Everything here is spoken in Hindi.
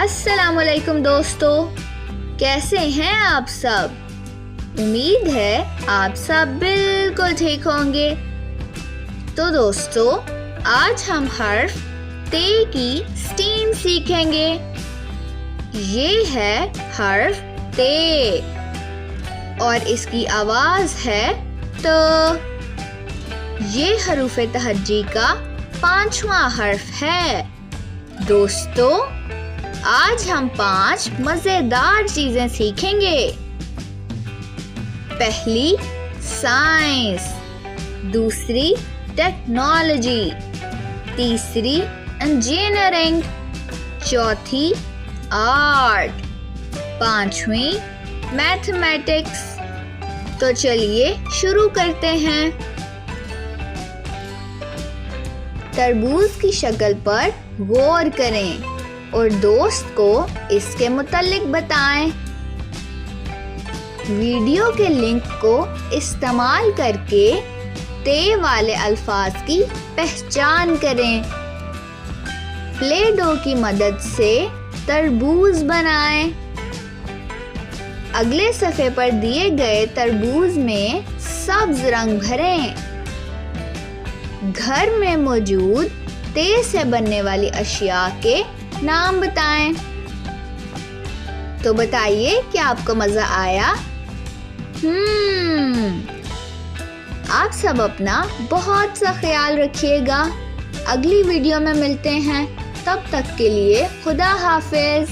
अस्सलामुअलैकुम दोस्तों, कैसे हैं आप सब। उम्मीद है आप सब बिल्कुल ठीक होंगे। तो दोस्तों, आज हम हर्फ ते की स्टीम सीखेंगे। ये है हर्फ ते और इसकी आवाज है त। ये हरूफ तहज्जी का 5वां हर्फ है। दोस्तों, आज हम 5 मजेदार चीजें सीखेंगे। पहली साइंस, दूसरी टेक्नोलॉजी, तीसरी इंजीनियरिंग, चौथी आर्ट, 5वीं मैथमेटिक्स। तो चलिए शुरू करते हैं। तरबूज की शक्ल पर गौर करें और दोस्त को इसके मुतालिक बताएं। वीडियो के लिंक को इस्तेमाल करके ते वाले अल्फाज की पहचान करें। प्ले डो की मदद से तरबूज बनाएं। अगले सफ़े पर दिए गए तरबूज में सब्ज रंग भरें। घर में मौजूद ते से बनने वाली अशिया के नाम बताएं। तो बताइए, क्या आपको मजा आया? आप सब अपना बहुत सा ख्याल रखिएगा। अगली वीडियो में मिलते हैं। तब तक के लिए खुदा हाफिज।